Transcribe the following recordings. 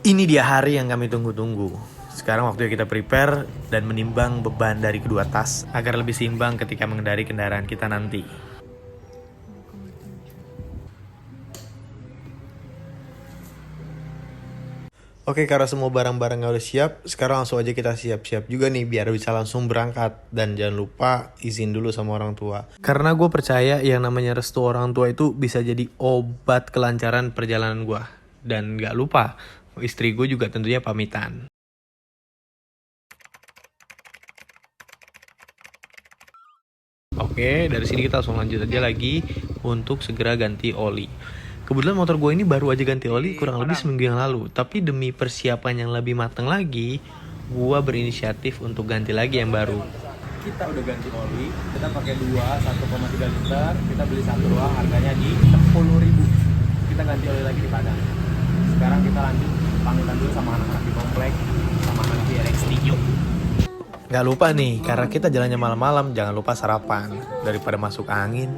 Ini dia hari yang kami tunggu-tunggu. Sekarang waktunya kita prepare dan menimbang beban dari kedua tas agar lebih seimbang ketika mengendari kendaraan kita nanti. Oke, karena semua barang-barangnya udah siap, sekarang langsung aja kita siap-siap juga nih biar bisa langsung berangkat. Dan jangan lupa izin dulu sama orang tua. Karena gue percaya yang namanya restu orang tua itu bisa jadi obat kelancaran perjalanan gue. Dan gak lupa, istri gue juga tentunya pamitan. Oke, dari sini kita langsung lanjut aja lagi untuk segera ganti oli. Kebetulan motor gue ini baru aja ganti oli kurang lebih seminggu yang lalu. Tapi demi persiapan yang lebih matang lagi, gue berinisiatif untuk ganti lagi yang baru. Kita udah ganti oli, kita pakai 1,3 liter, kita beli satu doang, harganya di 10.000. Kita ganti oli lagi di Padang. Sekarang kita lanjut pamitan dulu sama anak-anak di komplek, sama anak di RX3. Yuk. Gak lupa nih, karena kita jalannya malam-malam, jangan lupa sarapan daripada masuk angin.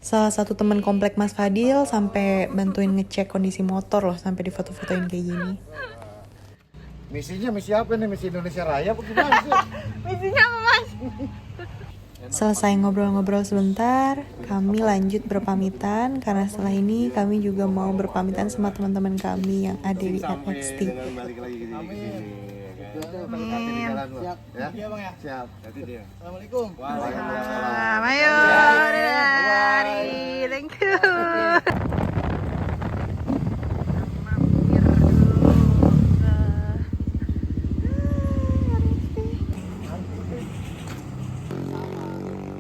Salah satu teman komplek Mas Fadil sampai bantuin ngecek kondisi motor loh, sampai difoto-fotoin kayak gini. Misinya misi apa nih? Misi Indonesia Raya apa gimana sih? Misinya apa, Mas? Selesai ngobrol-ngobrol sebentar, kami lanjut berpamitan karena setelah ini kami juga mau berpamitan sama teman-teman kami yang ada di RX3. Balik lagi ke sini. Amin. Siap. Ya? Iya, Bang ya. Siap. Nanti dia. Assalamualaikum. Waalaikumsalam. Ayo, mari. Thank you.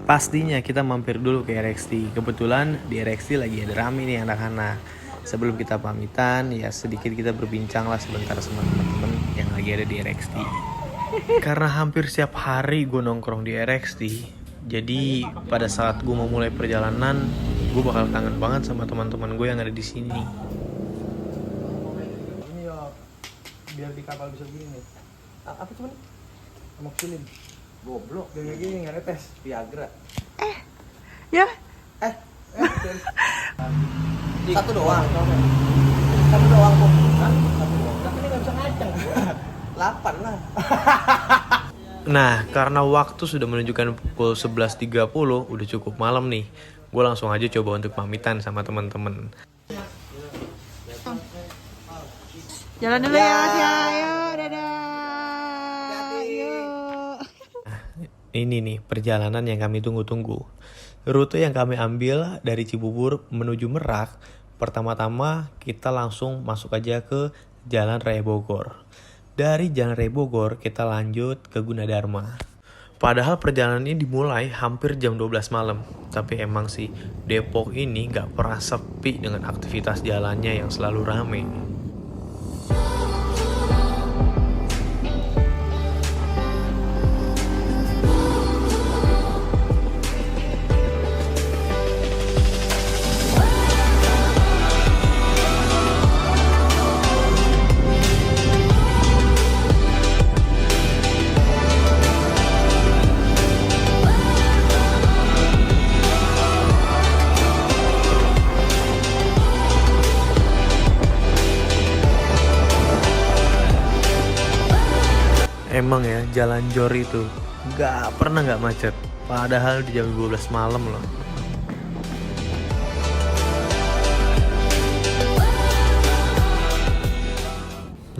Pastinya kita mampir dulu ke RX3. Kebetulan di RX3 lagi ada rame nih anak-anak. Sebelum kita pamitan, ya sedikit kita berbincang lah sebentar sama teman-teman yang lagi ada di RX3. Karena hampir setiap hari gue nongkrong di RX3, jadi pada saat gue mau mulai perjalanan, gue bakal kangen banget sama teman-teman gue yang ada di sini. Ini ya, biar di kapal bisa begini nih. Apa cuman? Amoxicillin. Goblok, kayak gini nggak ada tes Viagra. Ya, Satu doang. Satu doang kok. Satu doang. Tapi ini nggak bisa ngaceng. 8 lah. Nah, karena waktu sudah menunjukkan pukul 11.30, udah cukup malam nih. Gue langsung aja coba untuk pamitan sama teman-teman. jalan dulu ya, Mas ya. Ayo, dadah. Yuk. Ini nih perjalanan yang kami tunggu-tunggu. Rute yang kami ambil dari Cibubur menuju Merak, pertama-tama kita langsung masuk aja ke Jalan Raya Bogor. Dari Jalan Raya Bogor kita lanjut ke Gunadarma. Padahal perjalanan ini dimulai hampir jam 12 malam. Tapi emang sih Depok ini gak pernah sepi dengan aktivitas jalannya yang selalu rame. Emang ya, jalan Jor itu gak pernah gak macet. Padahal di jam 12 malam loh.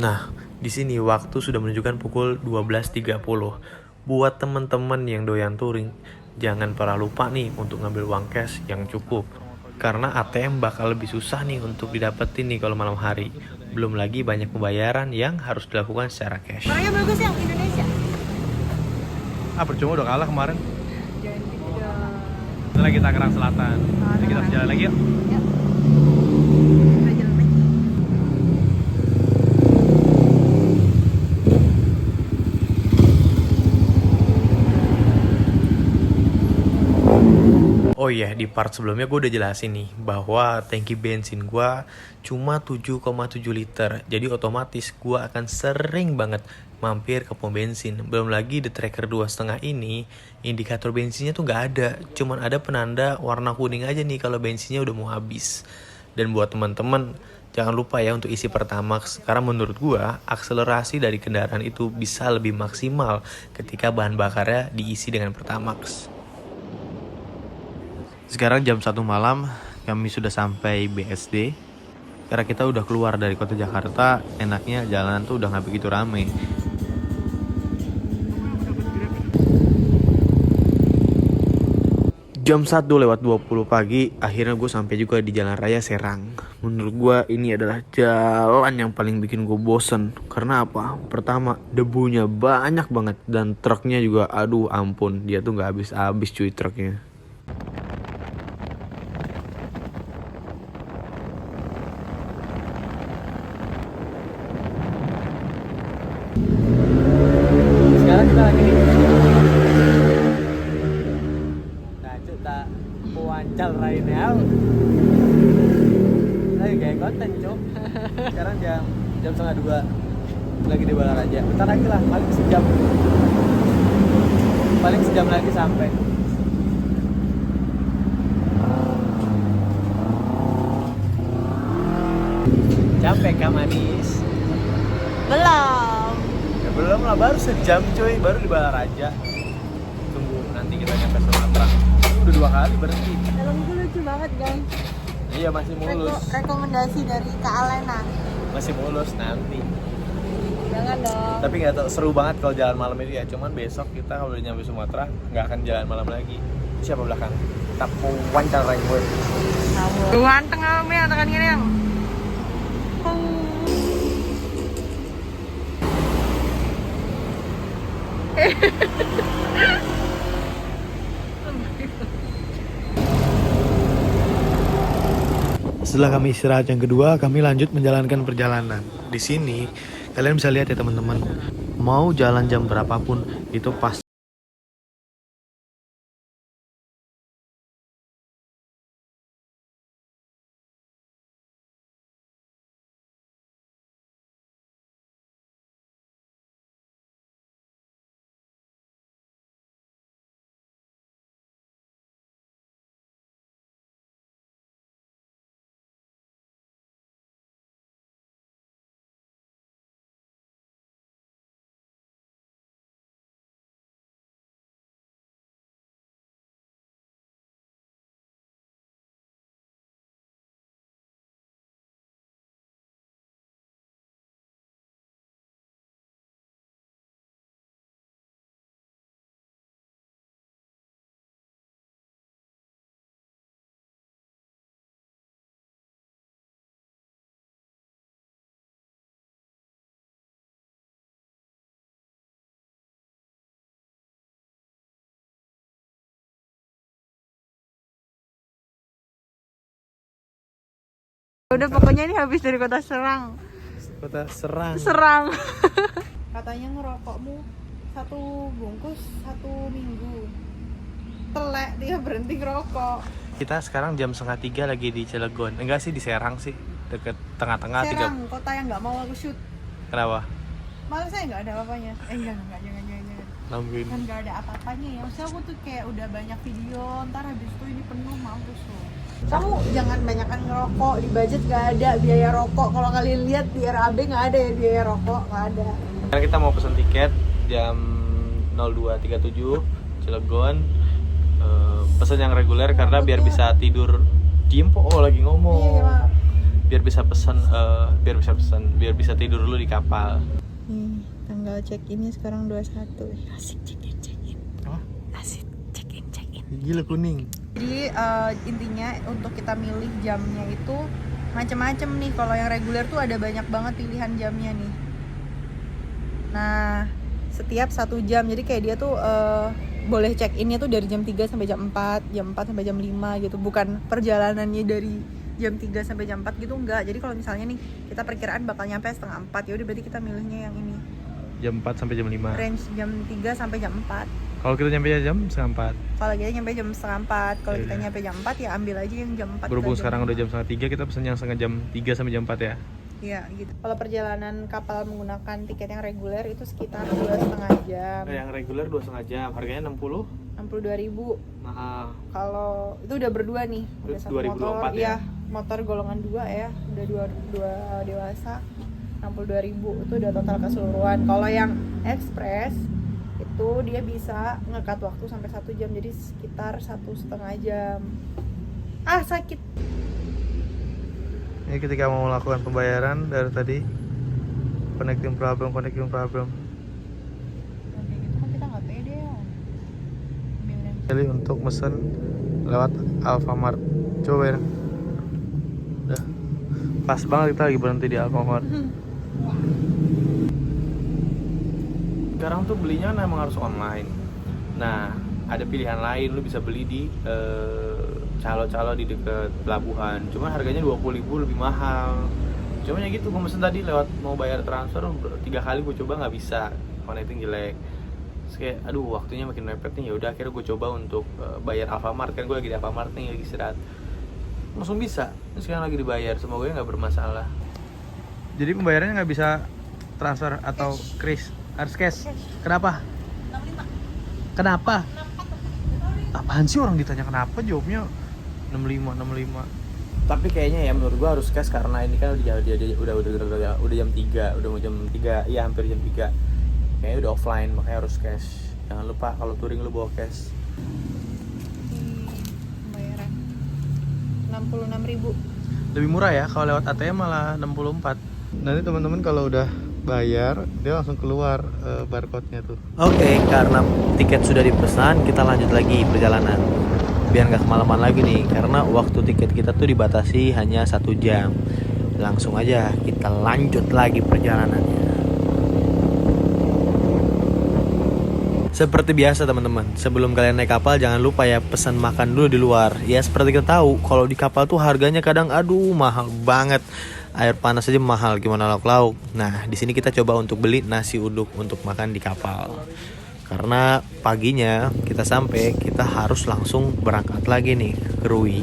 Nah, di sini waktu sudah menunjukkan pukul 12.30. Buat teman-teman yang doyan touring, jangan pernah lupa nih untuk ngambil uang cash yang cukup. Karena ATM bakal lebih susah nih untuk didapetin nih kalau malam hari. Belum lagi banyak pembayaran yang harus dilakukan secara cash. Orangnya bagus yang Indonesia. Percuma udah kalah kemarin. Jangan gitu dong. Kita lagi Tangerang Selatan. Jadi kita jalan lagi yuk. Yuk. Kita jalan lagi. Oh iya, di part sebelumnya gue udah jelasin nih bahwa tangki bensin gue cuma 7,7 liter. Jadi otomatis gue akan sering banget mampir ke pom bensin. Belum lagi di tracker 2,5 ini, indikator bensinnya tuh nggak ada. Cuman ada penanda warna kuning aja nih kalau bensinnya udah mau habis. Dan buat teman-teman, jangan lupa ya untuk isi Pertamax. Karena menurut gua, akselerasi dari kendaraan itu bisa lebih maksimal ketika bahan bakarnya diisi dengan Pertamax. Sekarang jam 1 malam, kami sudah sampai BSD. Karena kita udah keluar dari kota Jakarta, enaknya jalanan tuh udah gak begitu rame. Jam 1:20 pagi, akhirnya gue sampai juga di Jalan Raya Serang. Menurut gue ini adalah jalan yang paling bikin gue bosen. Karena apa? Pertama, debunya banyak banget. Dan truknya juga, aduh ampun, dia tuh gak habis-habis cuy truknya. Sekarang kita lagi di tak puancal Rainel. Lagi kayak konten cok. Sekarang jam 1:30 lagi di Balaraja. Bentar lagi lah, paling sejam lagi sampai. Capek kah manis? Belum. Ya belum lah, baru sejam cuy, baru di Balaraja. Tunggu nanti kita nyampe Sumatera. Udah 2 kali berhenti. Film itu lucu banget guys. Iya masih mulus. Rekomendasi dari Kak Alena. Masih mulus nanti. Jangan dong. Tapi nggak tahu, seru banget kalau jalan malam itu ya. Cuman besok kita kalau udah nyampe Sumatera nggak akan jalan malam lagi. Siapa belakang? Kita wawancara rank gue. Ganteng kami ya tekan gini yang. Setelah kami istirahat yang kedua, kami lanjut menjalankan perjalanan. Di sini kalian bisa lihat ya teman-teman, mau jalan jam berapapun itu pas. Udah pokoknya ini habis dari kota Serang. Kota Serang. Serang. Katanya ngerokokmu 1 bungkus 1 minggu. Telek dia berhenti ngerokok. Kita sekarang jam 2:30 lagi di Cilegon. Enggak sih, di Serang sih, deket tengah-tengah. Serang, kota yang nggak mau aku shoot. Kenapa? Malah saya nggak ada apa-apanya. Jangan. Nungguin. Kan nggak ada apa-apanya ya. Maksudnya aku tuh kayak udah banyak video, ntar habis itu ini penuh, mampus loh. Kamu jangan banyakan ngerokok, di budget nggak ada biaya rokok. Kalau kalian lihat di RAB nggak ada ya biaya rokok, nggak ada. Sekarang kita mau pesen tiket jam 02.37 Cilegon. Pesen yang reguler karena biar bisa tidur. Diem po, lagi ngomong. Iya, biar bisa biar bisa tidur dulu di kapal. nih tanggal check innya sekarang 21. Asik check in. Hah? Asik check in. Gila kuning. Jadi intinya untuk kita milih jamnya itu macem-macem nih. Kalau yang reguler tuh ada banyak banget pilihan jamnya nih. Nah setiap 1 jam, jadi kayak dia tuh boleh check innya tuh dari jam 3 sampai jam 4, jam 4 sampai jam 5 gitu. Bukan perjalanannya dari jam 3 sampai jam 4 gitu, enggak. Jadi kalau misalnya nih kita perkiraan bakal nyampe 3:30, ya udah berarti kita milihnya yang ini. Jam 4 sampai jam 5. Range jam 3 sampai jam 4. Kalau kita nyampe jam 3:30. Kalau kita nyampe jam 3:30, kalau kita Iya. nyampe jam 4 ya ambil aja yang jam 4. Berhubung kita sekarang jam udah jam 2:30, kita pesen yang setengah jam 3 sampai jam 4 ya. Iya gitu. Kalau perjalanan kapal menggunakan tiket yang reguler itu sekitar 2,5 jam. Yang reguler 2,5 jam, harganya 62.000. Nah, Kalau itu udah berdua nih, udah satu 2024 motor, ya? motor golongan 2 ya, udah dua dewasa, 62.000 itu udah total keseluruhan. Kalau yang express itu dia bisa ngekat waktu sampai 1 jam, jadi sekitar 1,5 jam. Sakit. ini ketika mau melakukan pembayaran dari tadi, connecting problem. Nah, kayak gitu kan kita nggak pede ya. Jadi untuk mesen lewat Alfamart, coba bayar. Udah, pas banget kita lagi berhenti di Alfamart. Sekarang tuh belinya memang harus online. Nah, ada pilihan lain, lu bisa beli di calo-calo di dekat pelabuhan. Cuman harganya 20.000 lebih mahal. Cuman ya gitu, gue mesen tadi lewat mau bayar transfer 3 kali gue coba nggak bisa, connecting jelek. Terus kayak aduh waktunya makin mepet nih, ya udah akhirnya gue coba untuk bayar Alfamart, kan gue lagi di Alfamart nih, lagi istirahat. Langsung bisa. Terus sekarang lagi dibayar, semoga nggak bermasalah. Jadi pembayarannya nggak bisa transfer atau kris, harus cash. Kenapa? 65. Kenapa? Apaan sih orang ditanya kenapa, jawabnya 65. Tapi kayaknya ya menurut gua harus cash karena ini kan udah jam 3, udah mau jam 3, iya hampir jam 3. Kayaknya udah offline, makanya harus cash. Jangan lupa kalau touring lu bawa cash. Pembayaran 66.000. Lebih murah ya, kalau lewat ATM malah 64. Nanti teman-teman kalau udah bayar, dia langsung keluar barcode-nya tuh. Oke, karena tiket sudah dipesan, kita lanjut lagi perjalanan. Biar nggak kemalaman lagi nih, karena waktu tiket kita tuh dibatasi hanya 1 jam. Langsung aja kita lanjut lagi perjalanannya. Seperti biasa teman-teman, sebelum kalian naik kapal jangan lupa ya pesan makan dulu di luar. Ya seperti kita tahu, kalau di kapal tuh harganya kadang mahal banget. Air panas aja mahal, gimana lauk-lauk. Nah, di sini kita coba untuk beli nasi uduk untuk makan di kapal. Karena paginya kita sampai, kita harus langsung berangkat lagi nih ke Rui.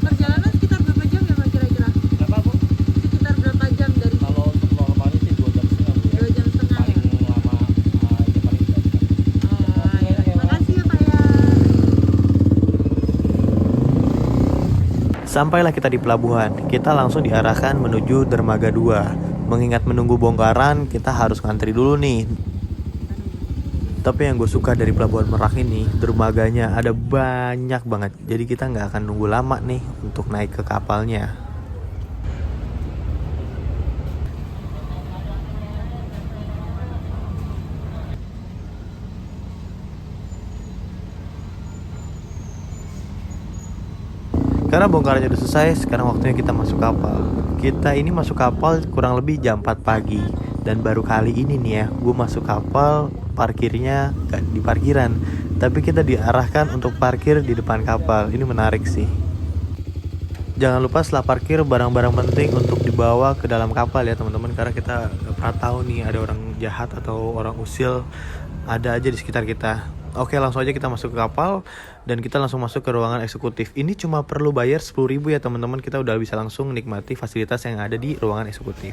Perjalanan sekitar berapa jam ya Pak kira-kira? Berapa Bu? Sekitar berapa jam dari Kalau untuk normalnya sih 2,5 jam. 2 jam setengah ya? Paling lama ya paling 2 jam. Makasih ya Pak ya. Sampailah kita di pelabuhan, kita langsung diarahkan menuju dermaga 2. Mengingat menunggu bongkaran, kita harus ngantri dulu nih. Tapi yang gue suka dari Pelabuhan Merak ini, dermaganya ada banyak banget. Jadi kita nggak akan nunggu lama nih untuk naik ke kapalnya. Karena bongkarannya udah selesai, sekarang waktunya kita masuk kapal. Kita ini masuk kapal kurang lebih jam 4 pagi. Dan baru kali ini nih ya, gue masuk kapal, parkirnya gak di parkiran, tapi kita diarahkan untuk parkir di depan kapal. Ini menarik sih. Jangan lupa setelah parkir, barang-barang penting untuk dibawa ke dalam kapal ya teman-teman. Karena kita gak pernah tahu nih ada orang jahat atau orang usil ada aja di sekitar kita. Oke, langsung aja kita masuk ke kapal dan kita langsung masuk ke ruangan eksekutif. Ini cuma perlu bayar 10.000 ya teman-teman. Kita udah bisa langsung nikmati fasilitas yang ada di ruangan eksekutif.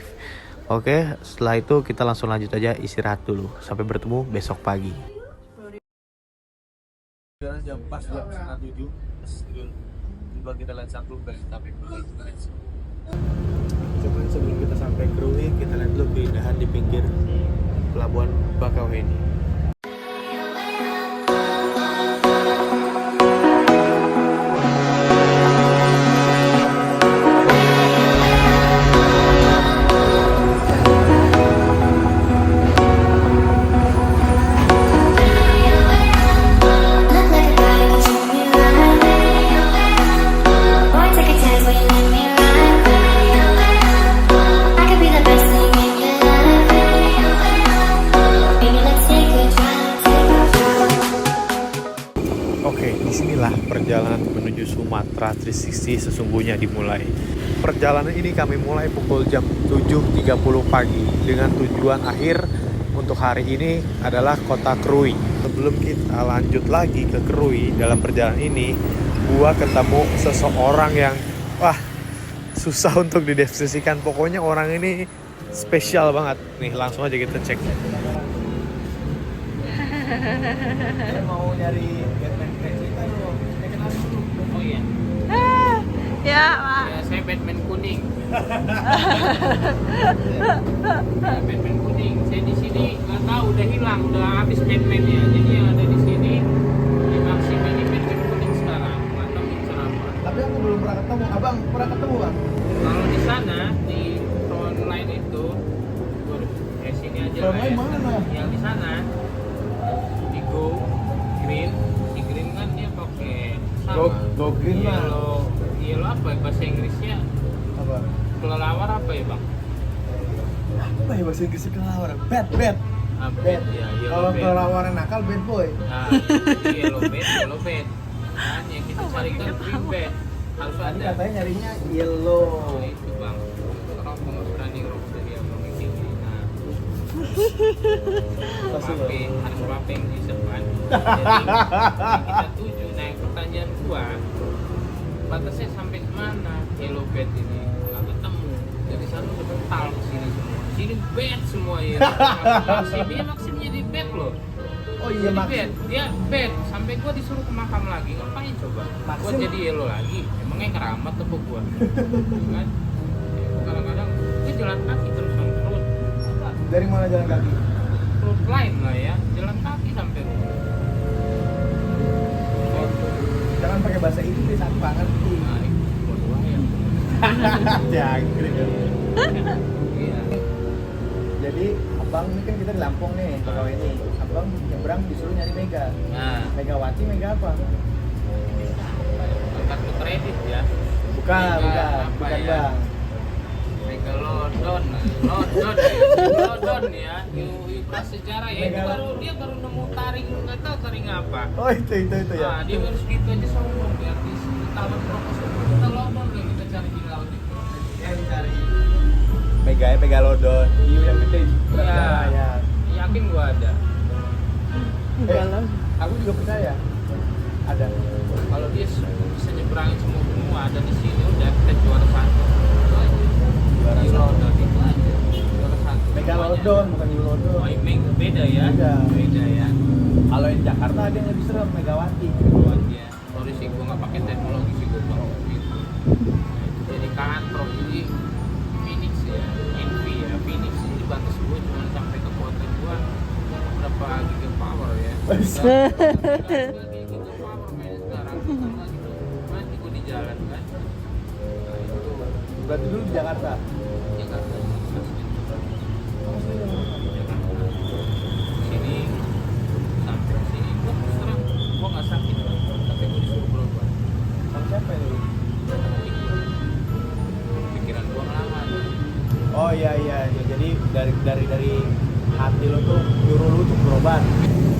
Oke, setelah itu kita langsung lanjut aja istirahat dulu. Sampai bertemu besok pagi. Sekarang jam pas jam 6:30. Coba kita lihat satu dari sampai Coba sebelum kita sampai ke Rui, kita lihat dulu keindahan di pinggir Pelabuhan Bakauheni. Oke, disinilah perjalanan menuju Sumatera 360 sesungguhnya dimulai. Perjalanan ini kami mulai pukul jam 7.30 pagi dengan tujuan akhir untuk hari ini adalah kota Krui. Sebelum kita lanjut lagi ke Krui dalam perjalanan ini, gua ketemu seseorang yang wah susah untuk dideskripsikan. Pokoknya orang ini spesial banget. Nih langsung aja kita cek. Saya mau nyari Batman kita dulu. Saya kenal dulu. Oh iya. Ya, Pak. Ya, saya Batman kuning. Batman kuning. Saya di sini nggak tahu udah hilang, udah habis Batman ya. Jadi yang ada di sini di Maxim ini Batman kuning sekarang. Nggak tahu ini apa. Tapi aku belum pernah ketemu. Abang pernah ketemu bang? Kalau di sana di frontline itu, waduh, sini aja lah Frontline ya. mana? Yang di sana di Go Green, si Green kan dia pakai sama. Go Green mah. Yellow apa ya bahasa Inggrisnya? Apa? Kelelawar apa ya bang? Apa ya bahasa Inggrisnya kelelawar? Bad. Bad. Bad. Ya, yellow Kalau bad. kelelawar nakal bad boy. Nah, itu yellow bad. Kan yang kita cari kan green bad. Harus Tadi ada. katanya nyarinya yellow. Oh, itu bang. Orang nggak berani ngerokok dari abang ini. Nah, pape harus pape yang di depan. Jadi yang kita tuju. Nah, yang pertanyaan gua, batasnya sampai mana yellow bed ini? Nggak ketemu. Dari sana udah mental ke sini semua. Sini bed semua ya. Maksimnya di bed loh. Oh iya Jadi Max. bed, dia bed. Sampai gua disuruh ke makam lagi. Ngapain coba? Gua Maxim. jadi yellow lagi. Emangnya keramat apa gua? Kan? Kadang-kadang gua jalan kaki terus on road. Dari mana jalan kaki? Road line lah ya. Jalan kaki sampai rumah. Jangan pakai bahasa Inggris, aku nggak ngerti. Nah, itu berdua ya. Jangkrik ya. Iya. Jadi abang ini kan kita di Lampung nih, kalau ini abang nyebrang disuruh nyari Mega. Nah, Megawati, Mega apa? kartu kredit ya. Bukan, Mega apa bukan ya? bang. Megalodon ya. Yuk prasejarah ya. Itu dia baru nemu taring, nggak tahu taring apa. Oh itu ya. Nah, dia baru segitu aja sombong biar di taman profesor Megalodon yang kita cari di laut itu. Yang dicari Megalodon, hiu yang gede. Iya. Yakin gua ada. Aku juga percaya. Ada. Kalau dia bisa nyebrangin semua benua ada di sini udah kita juara satu. Itu aja. Juara Megalodon itu aja. Juara satu. Megalodon bukan Yulodon. Oh, beda ya. Beda ya. Kalau di Jakarta ada yang lebih serem, Megawati. Oh iya. Sorry sih gua nggak pakai teknologi sih gua bawa gitu. Jadi kantor jadi Phoenix ya, Envy ya. Phoenix ini batas gua cuma sampai ke kota gua berapa gigapower ya. Gigapower main sekarang sama gitu. Mati gua di jalan kan. Nah itu Berarti dulu di Jakarta. Jakarta Jakarta. Sini sampai sini gua terus terang gua nggak sakit tapi gua disuruh berobat. Sama siapa itu? Pikiran gua ngelawan. Oh iya. Jadi dari hati lo tuh nyuruh lu untuk berobat.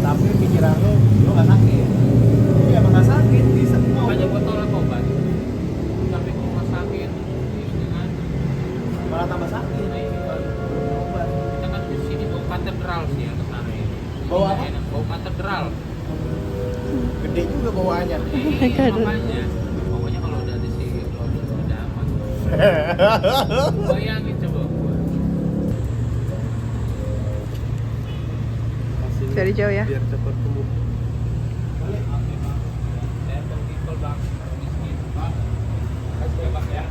Tapi pikiran lu nggak sakit. Iya emang nggak sakit di semua. Makanya gua tolak obat. Sampai ke rumah sakit, ini kan. Malah tambah sakit. Nah, ini kan. Berobat. Kita kan di sini bau katedral sih yang kesana ini. Bau apa? Enak, bau katedral. Gede juga bawaannya. Iya, makanya. Pokoknya kalau udah di sini, kalau udah aman. Bayangin coba gua. Dari jauh ya. Biar cepat tumbuh. Temple people bang, miskin. Bang, kasih ya bang ya.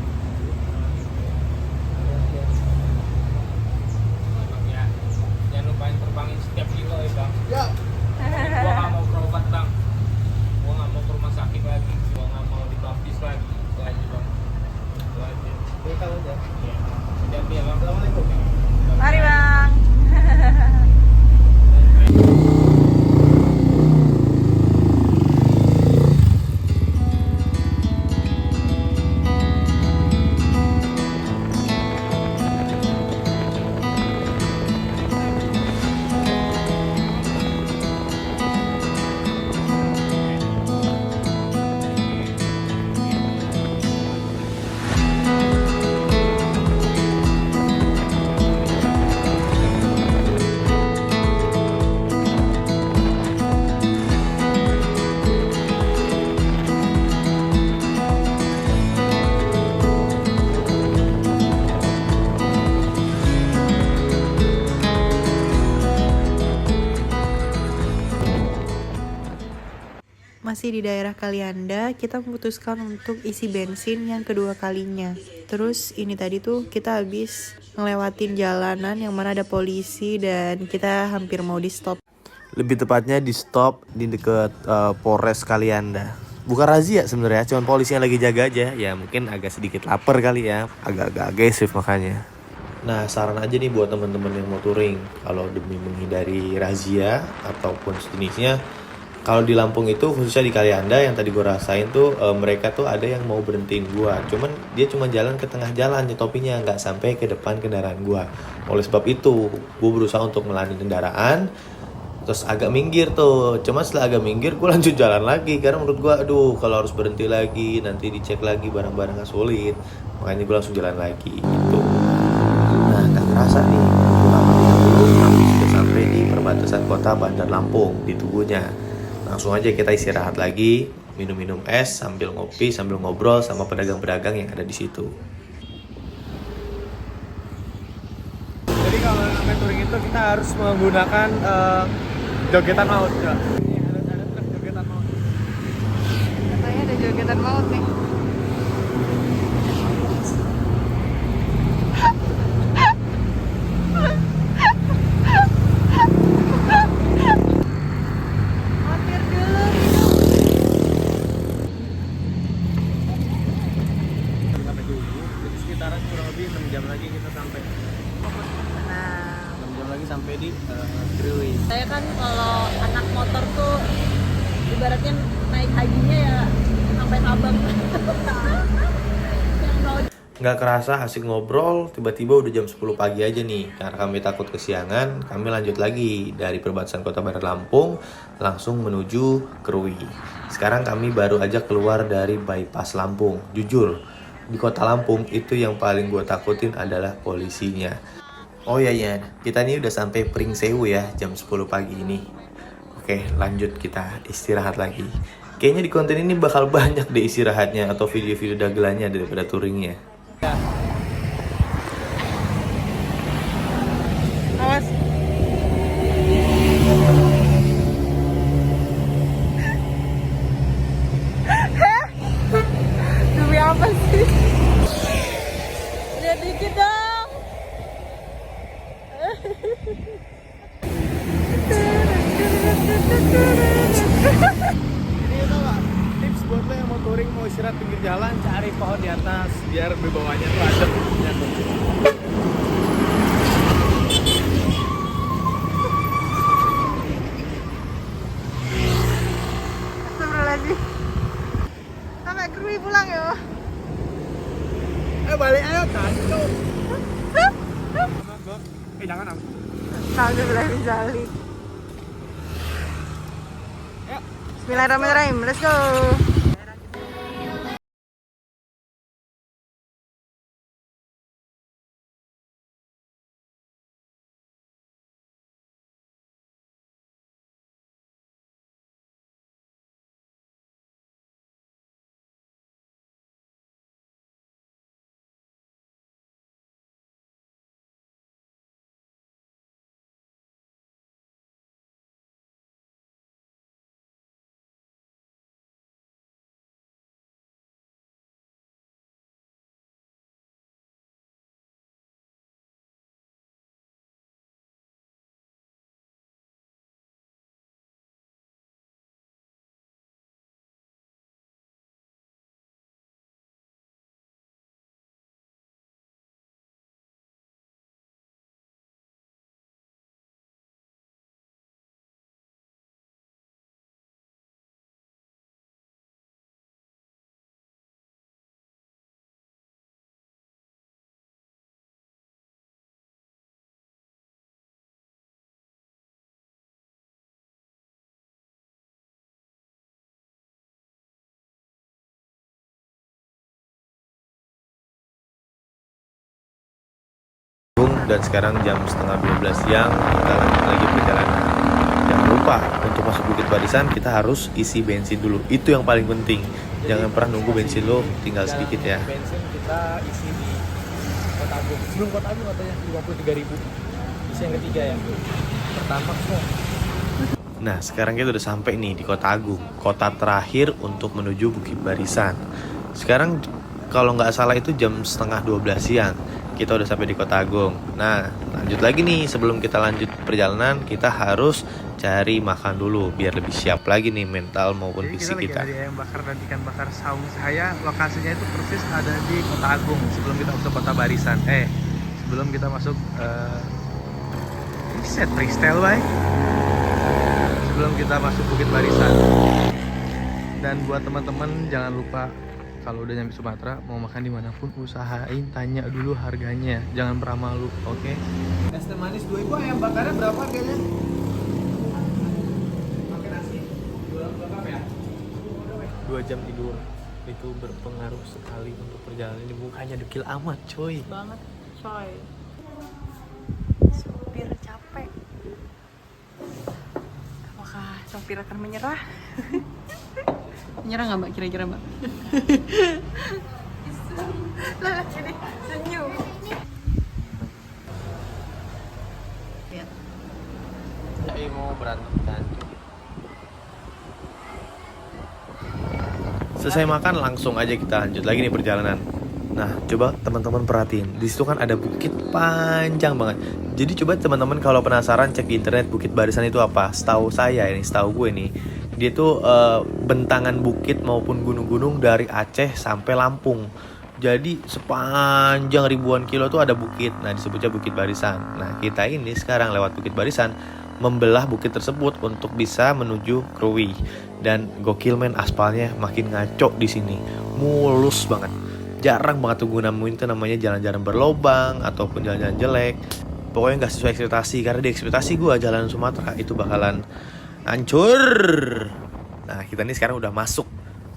Bang ya, jangan lupain terbangin setiap kilo ya bang. Ya. Gua nggak mau berobat bang, gua nggak mau ke rumah sakit lagi, gua nggak mau dibaptis lagi. Itu aja bang, itu aja. Oke kalau aja. Ya, hati-hati ya bang. Assalamualaikum. Mari bang. masih di daerah Kalianda, kita memutuskan untuk isi bensin yang kedua kalinya. Terus ini tadi tuh kita habis ngelewatin jalanan yang mana ada polisi dan kita hampir mau di stop. Lebih tepatnya di stop di dekat Polres Kalianda. Bukan razia sebenarnya, cuma polisi yang lagi jaga aja. Ya mungkin agak sedikit lapar kali ya, agak-agak agresif makanya. Nah, saran aja nih buat teman-teman yang mau touring, kalau demi menghindari razia ataupun sejenisnya, kalau di Lampung itu khususnya di Kalianda yang tadi gue rasain tuh mereka tuh ada yang mau berhentiin gue, cuman dia cuma jalan ke tengah jalan nyetopinya, nggak sampai ke depan kendaraan gue. Oleh sebab itu gue berusaha untuk melandai kendaraan, terus agak minggir tuh. Cuma setelah agak minggir gue lanjut jalan lagi, karena menurut gue aduh kalau harus berhenti lagi nanti dicek lagi barang-barangnya sulit, makanya gue langsung jalan lagi gitu. Nah, gak kerasa nih, kurang lebih 30 kami sudah sampai di perbatasan kota Bandar Lampung di Tugunya. Langsung aja kita istirahat lagi, minum-minum es sambil ngopi, sambil ngobrol sama pedagang-pedagang yang ada di situ. Jadi kalau sampai touring itu kita harus menggunakan jogetan maut ya. Ada truk jogetan maut. Katanya ada jogetan maut nih. Mampir dulu. Sampai dulu, jadi sekitaran kurang lebih 6 jam lagi kita sampai. Nah, 6 jam lagi sampai di Krui. Saya kan kalau anak motor tuh ibaratnya naik hajinya ya sampai Sabang. Yang mau Nggak kerasa asik ngobrol, tiba-tiba udah jam 10 pagi aja nih. Karena kami takut kesiangan, kami lanjut lagi dari perbatasan kota Bandar Lampung langsung menuju Krui. Sekarang kami baru aja keluar dari bypass Lampung. Jujur, di kota Lampung itu yang paling gue takutin adalah polisinya. Oh iya, kita nih udah sampai Pringsewu ya jam 10 pagi ini. Oke, lanjut kita istirahat lagi. Kayaknya di konten ini bakal banyak deh istirahatnya atau video-video dagelannya daripada touringnya. awas. Demi apa sih? lihat dikit dong. Ini tau gak, tips buat lo yang mau touring, mau istirahat pinggir jalan, cari pohon di atas biar di bawahnya tuh adem. Ya, tuh. Astagfirullahaladzim. Sampai Krui pulang ya. Balik ayo kan. Jangan am. Astagfirullahaladzim. Ya. Bismillahirrahmanirrahim. Let's go. Dan sekarang jam setengah 12 siang, kita lanjut lagi perjalanan. Jangan lupa untuk masuk Bukit Barisan kita harus isi bensin dulu. Itu yang paling penting. Jangan pernah nunggu bensin lo tinggal sedikit ya. Bensin kita isi di Kota Agung. Sebelum Kota Agung katanya 53.000. Isi yang ketiga ya. Pertama semua. Nah, sekarang kita udah sampai nih di Kota Agung, kota terakhir untuk menuju Bukit Barisan. Sekarang kalau nggak salah itu jam setengah 12 siang. Kita udah sampai di Kota Agung. Nah, lanjut lagi nih, sebelum kita lanjut perjalanan, kita harus cari makan dulu biar lebih siap lagi nih mental maupun fisik kita. Jadi ayam bakar dan ikan bakar saung saya, lokasinya itu persis ada di Kota Agung sebelum kita masuk Kota Barisan. Sebelum kita masuk set freestyle, bye. Sebelum kita masuk Bukit Barisan. Dan buat teman-teman jangan lupa kalau udah nyampe Sumatera mau makan dimanapun usahain tanya dulu harganya, jangan pernah malu, oke? Es teh manis 2.000, ayam bakarnya berapa harganya? Pakai nasi. 2 jam tidur itu berpengaruh sekali untuk perjalanan ini. Mukanya dekil amat coy. Banget, coy. Supir capek. Apakah sopir akan menyerah? Menyerah nggak mbak kira-kira mbak? Lah ini senyum. Lihat. Mau berantem kan. Selesai makan langsung aja kita lanjut lagi nih perjalanan. Nah, coba teman-teman perhatiin. Di situ kan ada bukit panjang banget. Jadi coba teman-teman kalau penasaran cek di internet Bukit Barisan itu apa. Setahu saya ini, setahu gue nih, dia tuh bentangan bukit maupun gunung-gunung dari Aceh sampai Lampung. Jadi sepanjang ribuan kilo tuh ada bukit. Nah, disebutnya Bukit Barisan. Nah, kita ini sekarang lewat Bukit Barisan membelah bukit tersebut untuk bisa menuju Krui. Dan gokil men, aspalnya makin ngaco di sini. Mulus banget. Jarang banget tuh gue nemuin itu namanya jalan-jalan berlobang ataupun jalan-jalan jelek. Pokoknya nggak sesuai ekspektasi, karena di ekspektasi gue jalan Sumatera itu bakalan hancur. Nah, kita ini sekarang udah masuk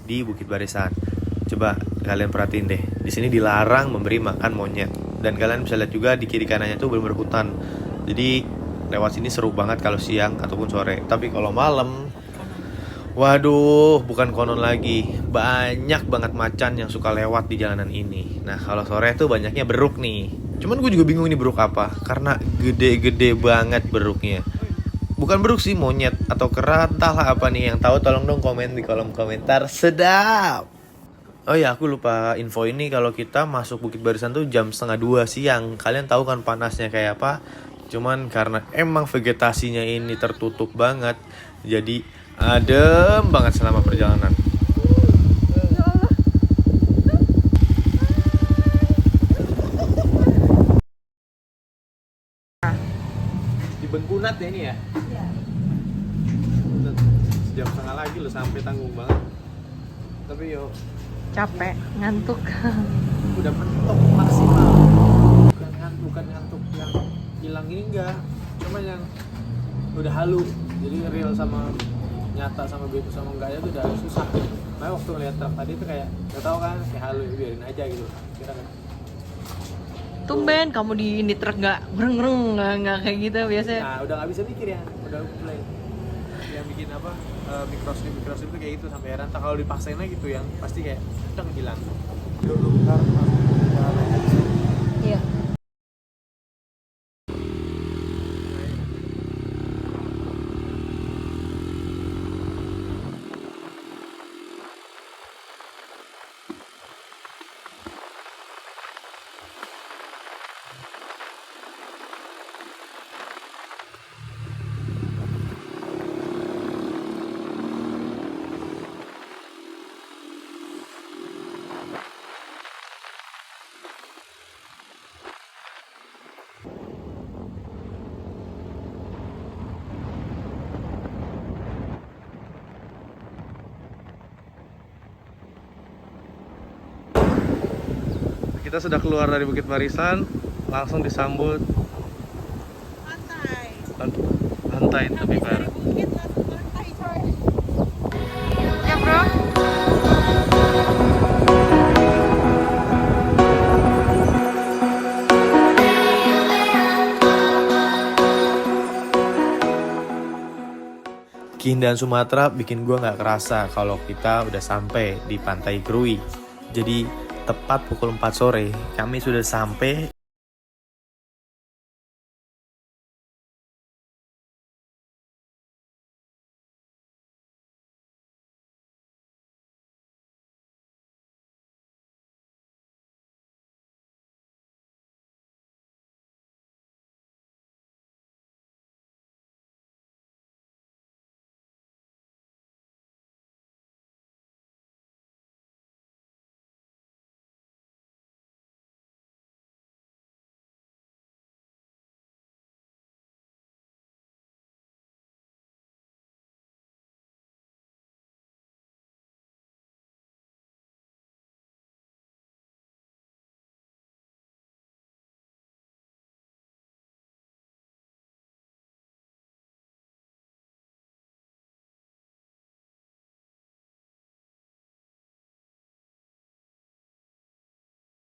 di Bukit Barisan. Coba kalian perhatiin deh, di sini dilarang memberi makan monyet. Dan kalian bisa lihat juga di kiri kanannya tuh bener-bener hutan. Jadi lewat sini seru banget kalau siang ataupun sore. Tapi kalau malam, waduh, bukan konon lagi. Banyak banget macan yang suka lewat di jalanan ini. Nah, kalau sore tuh banyaknya beruk nih. Cuman gue juga bingung ini beruk apa, karena gede-gede banget beruknya. Bukan beruk sih, monyet atau kera, entahlah apa nih. Yang tahu tolong dong komen di kolom komentar. Sedap. Oh ya, aku lupa info ini, kalau kita masuk Bukit Barisan tuh jam setengah 2 siang. Kalian tahu kan panasnya kayak apa? Cuman karena emang vegetasinya ini tertutup banget, jadi adem banget selama perjalanan. Di Bengkunat ya ini ya? Iya. Sejam setengah lagi lo sampai, tanggung banget. Tapi yo Capek, ngantuk. udah mentok maksimal. Bukan ngantuk yang hilang ini enggak. Cuma yang udah halu. Jadi real sama nyata sama bego sama enggaknya tuh udah susah. Nah, waktu ngeliat truk tadi tuh kayak gak tau kan, kayak halu, biarin aja gitu. Kira kan. Tumben kamu di ini truk nggak greng nggak kayak gitu biasanya. Nah, udah nggak bisa mikir ya, udah mulai yang bikin apa mikroslip itu kayak gitu sampai heran. Kalau dipaksain lagi gitu yang pasti kayak udah hilang. Dulu ntar Iya. Kita sudah keluar dari Bukit Barisan, langsung disambut pantai tepi barat. Ya bro. Keindahan Sumatera bikin gue nggak kerasa kalau kita udah sampai di Pantai Krui. Jadi tepat pukul 4 sore kami sudah sampai